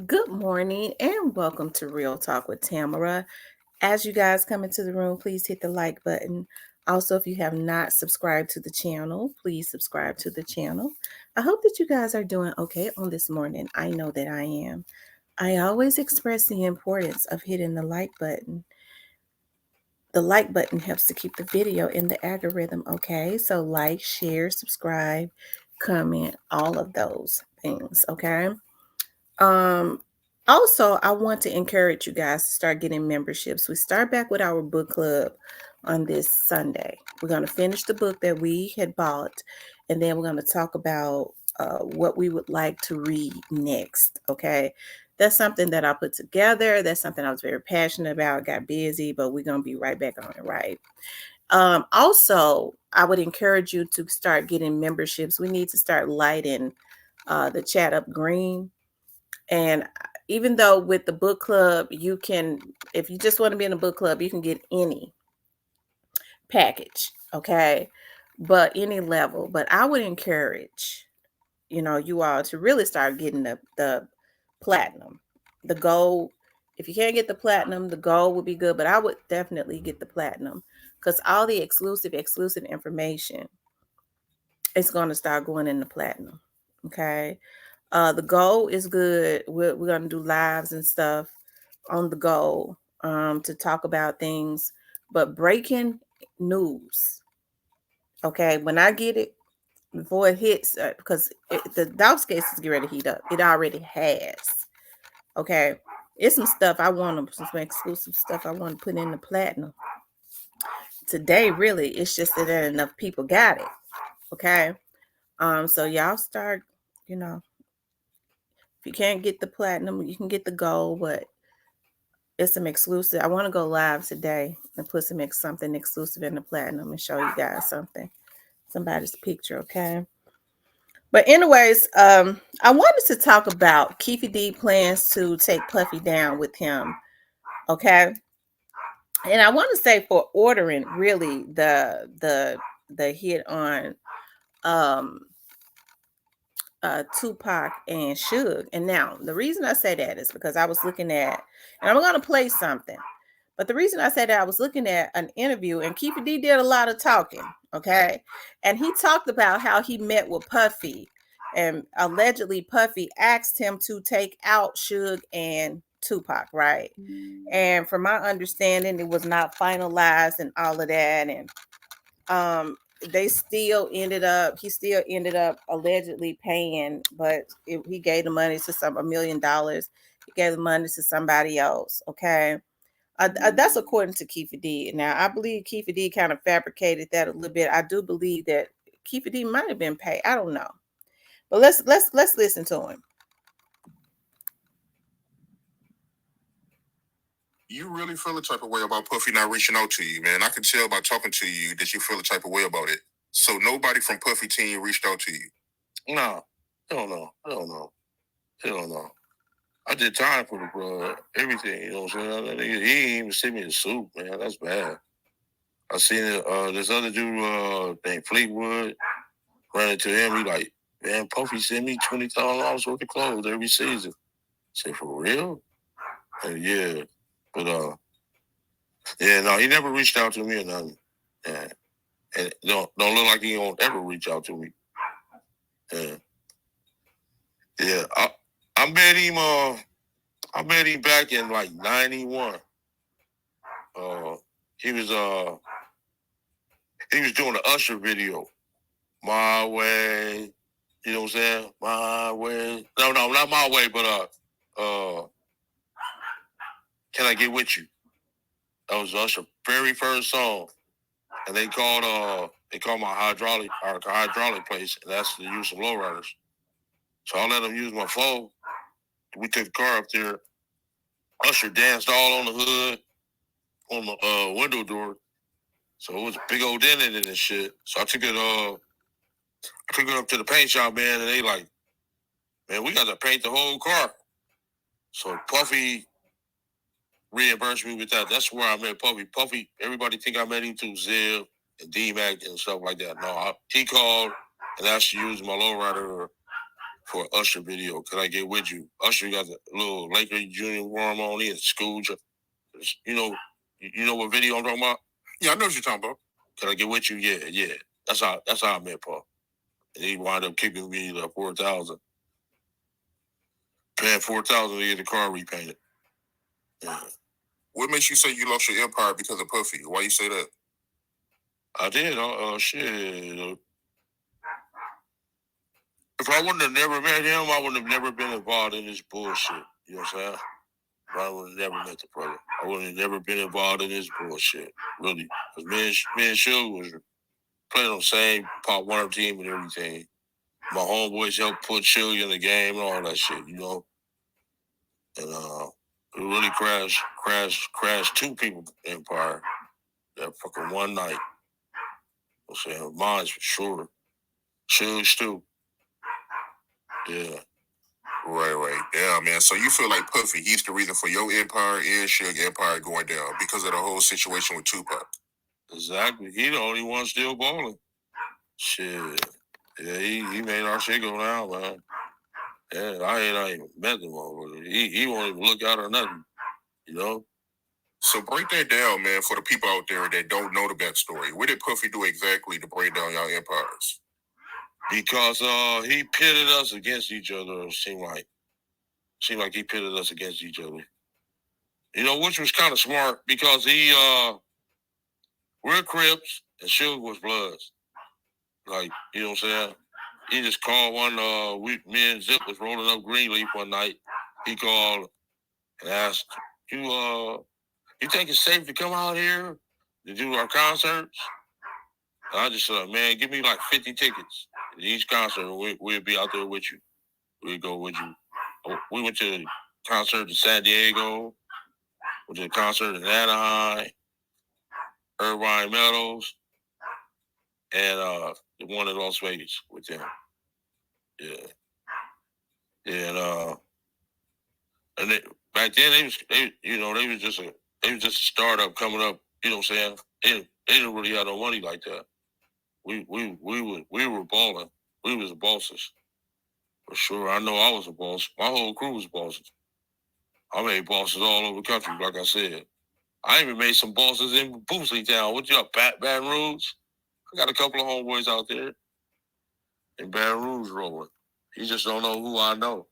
Good morning and welcome to Real Talk with Tamara. As you guys come into the room, please hit the like button. Also, if you have not subscribed to the channel, please subscribe to the channel. I hope that you guys are doing okay on this morning. I know that I am. I always express the importance of hitting the like button. The like button helps to keep the video in the algorithm, okay? So like, share, subscribe, comment, all of those things, okay? Um, Also, I want to encourage you guys to start getting memberships. We start back with our book club on this Sunday. We're going to finish the book that we had bought, and then we're going to talk about what we would like to read next. Okay. That's something that I put together. That's something I was very passionate about. Got busy, but we're going to be right back on it, right? Also, I would encourage you to start getting memberships. We need to start lighting the chat up green, and even though with the book club, you can, if you just want to be in a book club, you can get any package, okay? But any level. But I would encourage, you all to really start getting the platinum. The gold, if you can't get the platinum, the gold would be good, but I would definitely get the platinum because all the exclusive information is going to start going in the platinum. Okay. The goal is good. We're going to do lives and stuff on the goal to talk about things, but breaking news. Okay, when I get it before it hits, because the Dobbs case is getting ready to heat up. It already has. Okay, it's some stuff I want to, some exclusive stuff I want to put in the platinum today. Really, it's just that not enough people got it. Okay, so y'all start, you know, if you can't get the platinum, you can get the gold, but it's some exclusive. I want to go live today and put something exclusive in the platinum and show you guys somebody's picture, okay? But anyways, I wanted to talk about P.DIDDY plans to take Puffy down with him, okay? And I want to say for ordering really the hit on um Tupac and Suge. And now the reason I say that is because I was looking at, and I'm gonna play something. But the reason I said that, I was looking at an interview, and Keefer D did a lot of talking, okay? And he talked about how he met with Puffy, and allegedly Puffy asked him to take out Suge and Tupac, right? And from my understanding, it was not finalized and all of that, and um he still ended up allegedly paying, but he gave the money to $1 million. He gave the money to somebody else, okay? That's according to Kiefer D. Now, I believe Kiefer D kind of fabricated that a little bit. I do believe that Kiefer D might have been paid. I don't know, but let's listen to him. You really feel a type of way about Puffy not reaching out to you, man. I can tell by talking to you that you feel a type of way about it. So nobody from Puffy team reached out to you. No, hell no, hell no, hell no. I did time for the bro, everything. You know what I'm saying? He ain't even sent me a suit, man. That's bad. I seen it. This other dude named Fleetwood ran into him. He like, man, Puffy sent me $20,000 worth of clothes every season. I said, for real? And yeah, but yeah, no, he never reached out to me or nothing. Yeah. And don't look like he won't ever reach out to me. Yeah, yeah. I met him. I met him back in like '91. He was doing the Usher video, My Way. You know what I'm saying? My Way. No, not My Way, but Can I Get With You? That was Usher's very first song, and they called my hydraulic place, and that's to use some lowriders. So I let them use my phone. We took the car up there. Usher danced all on the hood, on the window door. So it was a big old dent in it and shit. So I took it up to the paint shop, man, and they like, man, we got to paint the whole car. So Puffy reimbursed me with that. That's where I met Puffy. Puffy, everybody think I met him through Ziv and D-Mac and stuff like that. No, he called and asked to use my lowrider for an Usher video. Can I get with you? Usher got the little Laker uniform on. He in school. You know what video I'm talking about? Yeah, I know what you're talking about. Can I get with you? Yeah. That's how I met Paul. And he wound up kicking me like $4,000. Paying $4,000 to get the car repainted. Yeah. What makes you say you lost your empire because of Puffy? Why you say that? I did. Shit. If I wouldn't have never met him, I would have never been involved in this bullshit. You know what I'm saying? If I would have never met the brother, I would have never been involved in this bullshit. Really. Because me and Suge was playing on the same Pop Warner team and everything. My homeboys helped put Suge in the game and all that shit, you know? And it really crashed two people's empire that fucking one night. I'm saying mine's for sure. Suge's too. Yeah. Right. Yeah, man. So you feel like Puffy, he's the reason for your empire and Suge empire going down because of the whole situation with Tupac. Exactly. He the only one still balling. Shit. Yeah, he made our shit go down, man. Yeah, I ain't even met him over. He won't even look out or nothing. You know? So break that down, man, for the people out there that don't know the backstory. What did Puffy do exactly to break down y'all empires? Because he pitted us against each other, it seemed like. Seemed like he pitted us against each other. You know, which was kind of smart because we're Crips and Suge was Bloods. Like, you know what I'm saying? He just called me and Zip was rolling up Greenleaf one night. He called and asked, you think it's safe to come out here to do our concerts? And I just said, man, give me like 50 tickets to each concert and we'll be out there with you. We'll go with you. We went to the concert in San Diego, went to the concert in Anaheim, Irvine Meadows, and the one in Las Vegas with them. Yeah. And back then they was just a startup coming up. You know what I'm saying? They didn't really have no money like that. We were balling. We was bosses for sure. I know I was a boss. My whole crew was bosses. I made bosses all over the country, like I said. I even made some bosses in Boosley Town. What you up, Baton Rouge? I got a couple of homeboys out there in Baton Rouge rolling. You just don't know who I know.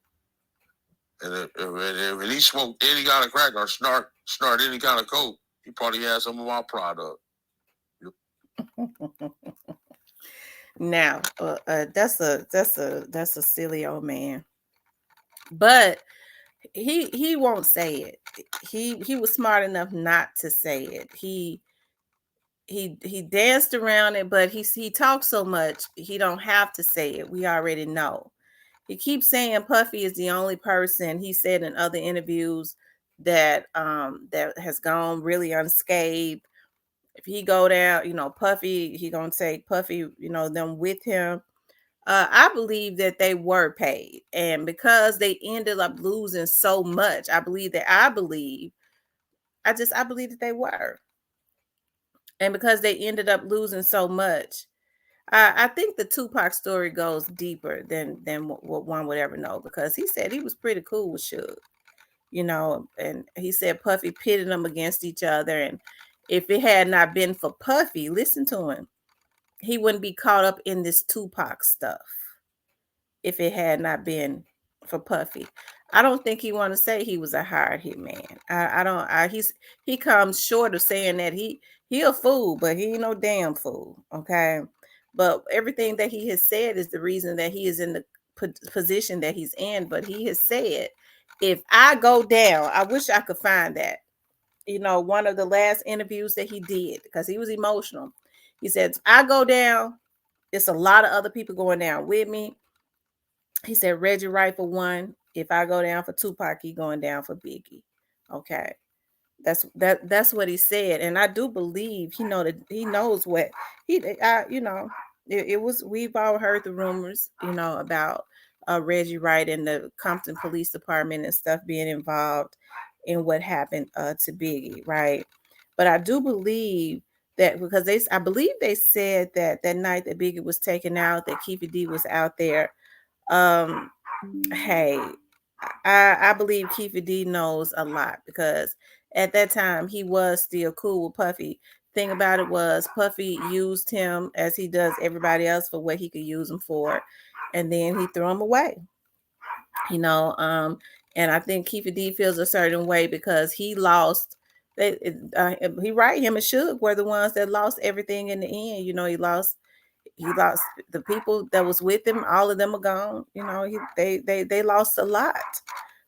And if he smoked any kind of crack or snort any kind of coke, he probably had some of my product. Now, that's a silly old man, but he won't say it. He was smart enough not to say it. He danced around it, but he talks so much he don't have to say it. We already know. He keeps saying Puffy is the only person, he said in other interviews, that has gone really unscathed. If he go down, Puffy, he gonna take Puffy, them with him. I believe that they were paid, and because they ended up losing so much, I believe that they were, and because they ended up losing so much, I think the Tupac story goes deeper than what one would ever know, because he said he was pretty cool with Suge, and he said Puffy pitted them against each other, and if it had not been for Puffy, listen to him, he wouldn't be caught up in this Tupac stuff. If it had not been for Puffy, I don't think he want to say he was a hard hit man. I don't. He comes short of saying that he a fool, but he ain't no damn fool. Okay, but everything that he has said is the reason that he is in the position that he's in. But he has said, if I go down, I wish I could find that. One of the last interviews that he did, because he was emotional. He said, if I go down, it's a lot of other people going down with me. He said Reggie Wright for one. If I go down for Tupac, he going down for Biggie. Okay. That's what he said. And I do believe he knows what it was. We've all heard the rumors, about Reggie Wright and the Compton Police Department and stuff being involved in what happened to Biggie, right? But I do believe that, because I believe they said that night that Biggie was taken out, that P.DIDDY was out there. hey, I believe Keefe D knows a lot because at that time he was still cool with Puffy. Thing about it was Puffy used him as he does everybody else for what he could use him for, and then he threw him away. You know, and I think Keefe D feels a certain way because he lost. They, he right, him and Suge were the ones that lost everything in the end. You know, he lost the people that was with him. All of them are gone. You know, they lost a lot.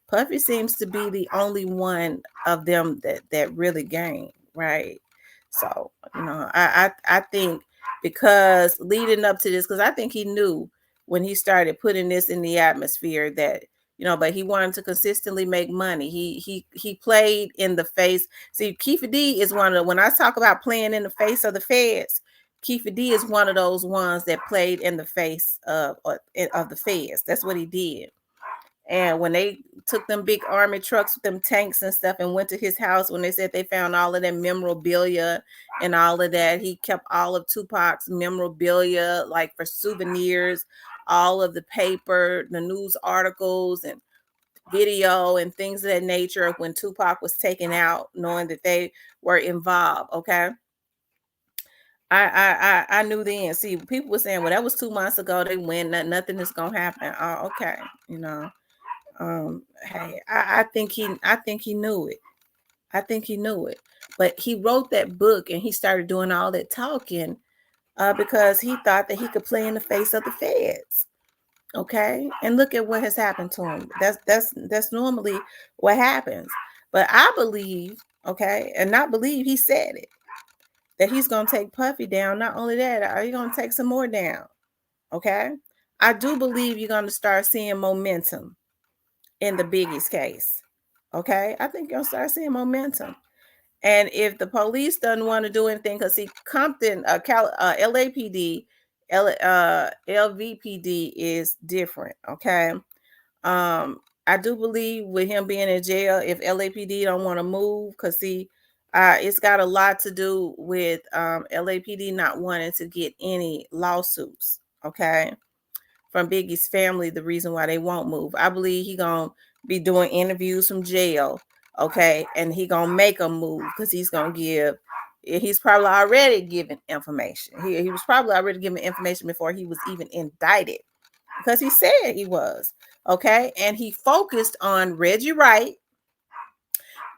Puffy seems to be the only one of them that really gained, right? So, you know, I think because leading up to this, because I think he knew when he started putting this in the atmosphere that, you know, but he wanted to consistently make money. He played in the face. See, Keefe D is one of the, when I talk about playing in the face of the feds, Keefe D is one of those ones that played in the face of the feds. That's what he did. And when they took them big army trucks with them tanks and stuff and went to his house, when they said they found all of that memorabilia and all of that, he kept all of Tupac's memorabilia, like for souvenirs, all of the paper, the news articles, and video and things of that nature of when Tupac was taken out, knowing that they were involved. Okay. I knew then. See, people were saying, well, that was 2 months ago. They win, nothing is gonna happen. Oh, okay, you know. Hey, I think he knew it. I think he knew it. But he wrote that book and he started doing all that talking because he thought that he could play in the face of the feds. Okay, and look at what has happened to him. That's normally what happens. But I believe, okay, and not believe, he said it, that he's gonna take Puffy down. Not only that, are you gonna take some more down? Okay, I do believe you're gonna start seeing momentum in the Biggie's case. Okay, I think you'll start seeing momentum. And if the police doesn't want to do anything, because see, Compton, LAPD, LVPD is different. Okay, I do believe with him being in jail, if LAPD don't want to move, because see, it's got a lot to do with LAPD not wanting to get any lawsuits. Okay, from Biggie's family, the reason why they won't move. I believe he gonna be doing interviews from jail, okay, and he gonna make a move because he's gonna give. He's probably already given information. He was probably already given information before he was even indicted because he said he was, okay, and he focused on Reggie Wright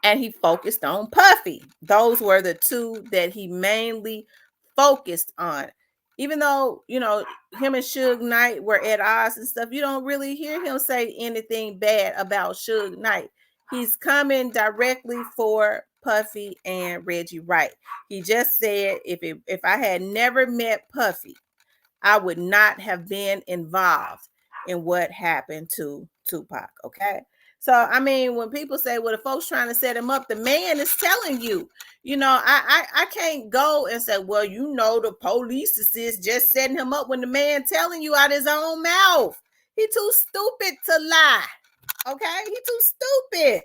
and he focused on Puffy. Those were the two that he mainly focused on. Even though, you know, him and Suge Knight were at odds and stuff, you don't really hear him say anything bad about Suge Knight. He's coming directly for Puffy and Reggie Wright. He just said if I had never met Puffy, I would not have been involved in what happened to Tupac. Okay. So I mean, when people say, well, the folks trying to set him up, the man is telling you, you know, I can't go and say, well, you know, the police is just setting him up when the man telling you out his own mouth. He too stupid to lie. Okay, he too stupid.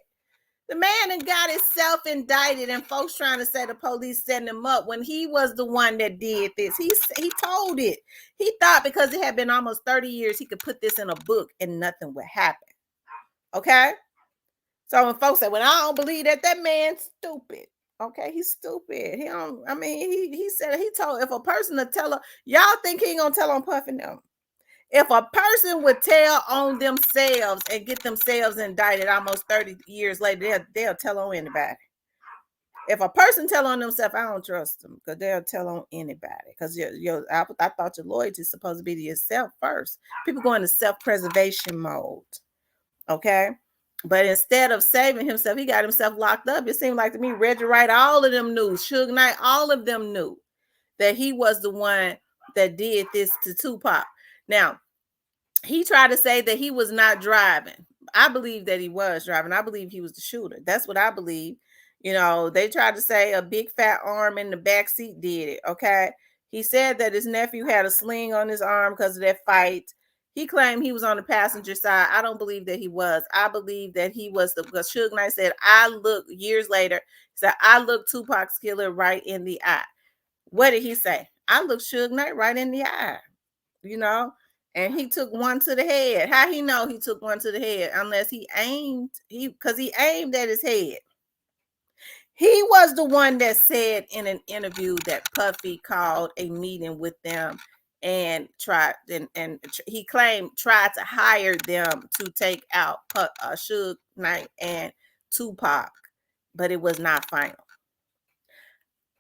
The man and got himself indicted, and folks trying to say the police setting him up when he was the one that did this. He told it. He thought because it had been almost 30 years, he could put this in a book and nothing would happen. Okay? So when folks say, well, I don't believe that man's stupid. Okay, he's stupid. He don't, I mean, he said, he told, if a person to tell her, y'all think he ain't gonna tell on Puffy them. If a person would tell on themselves and get themselves indicted almost 30 years later, they'll tell on anybody. If a person tell on themselves, I don't trust them because they'll tell on anybody. Because I thought your loyalty is supposed to be to yourself first. People go into self-preservation mode. Okay. But instead of saving himself, he got himself locked up. It seemed like to me, Reggie Wright, all of them knew. Suge Knight, all of them knew that he was the one that did this to Tupac. Now, he tried to say that he was not driving. I believe that he was driving. I believe he was the shooter. That's what I believe. You know, they tried to say a big fat arm in the back seat did it. Okay. He said that his nephew had a sling on his arm because of that fight. He claimed he was on the passenger side. I don't believe that he was. I believe that he was because Suge Knight said, I look years later, he said, I looked Tupac's killer right in the eye. What did he say? I looked Suge Knight right in the eye, you know? and he took one to the head. How he know he took one to the head? Unless he aimed, because he aimed at his head. He was the one that said in an interview that Puffy called a meeting with them and he claimed tried to hire them to take out Suge Knight and Tupac, but it was not final.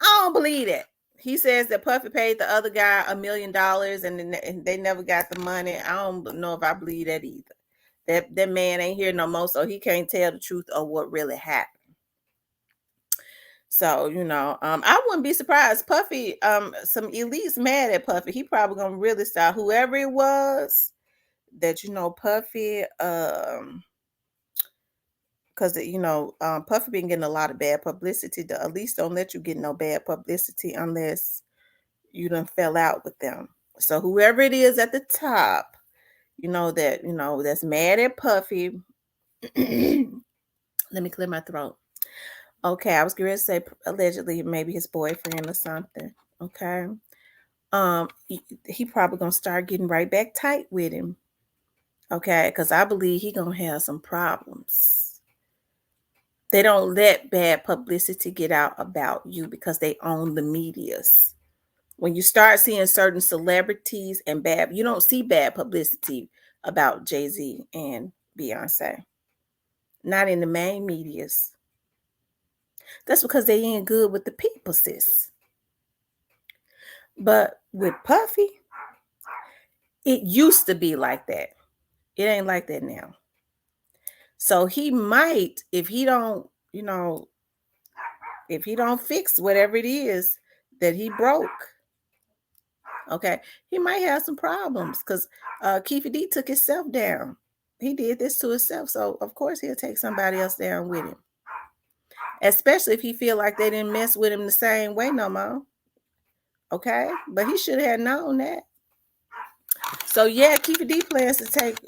I don't believe that. He says that Puffy paid the other guy $1 million and they never got the money. I don't know if I believe that either. That man ain't here no more, so he can't tell the truth of what really happened. So, I wouldn't be surprised. Puffy, some elites mad at Puffy. He probably gonna really start whoever it was that, Puffy, because Puffy been getting a lot of bad publicity. The elites don't let you get no bad publicity unless you done fell out with them. So whoever it is at the top, that's mad at Puffy. Let me clear my throat. Okay, I was going to say allegedly maybe his boyfriend or something. Okay. He probably gonna start getting right back tight with him. Okay, because I believe he gonna have some problems. They don't let bad publicity get out about you because they own the medias. When you start seeing certain celebrities and you don't see bad publicity about Jay-Z and Beyonce. Not in the main medias. That's because they ain't good with the people, sis. But with Puffy, it used to be like that. It ain't like that now. So he might, if he don't fix whatever it is that he broke, okay, he might have some problems because P.DIDDY took himself down. He did this to himself. So, of course, he'll take somebody else down with him. Especially if he feel like they didn't mess with him the same way no more. Okay? But he should have known that. So, yeah, P.DIDDY plans to take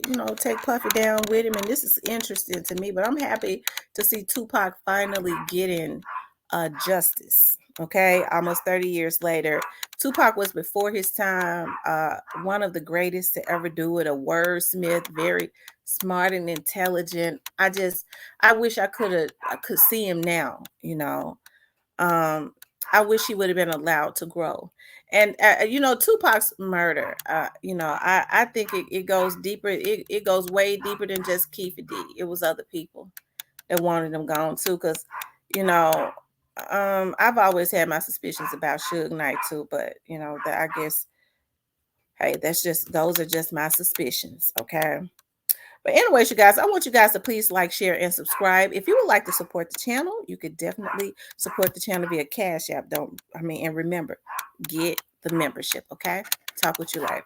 Puffy down with him. And this is interesting to me. But I'm happy to see Tupac finally getting justice. Okay? Almost 30 years later. Tupac was before his time, one of the greatest to ever do it, a wordsmith, very smart and intelligent. I wish I could see him now, I wish he would have been allowed to grow. And, Tupac's murder, I think it goes deeper. It goes way deeper than just P.DIDDY. It was other people that wanted him gone too, because, I've always had my suspicions about Suge Knight too, but that I guess, hey, those are just my suspicions, okay? But anyways, you guys, I want you guys to please like, share, and subscribe. If you would like to support the channel, you could definitely support the channel via Cash App. And remember, get the membership, okay? Talk with you later.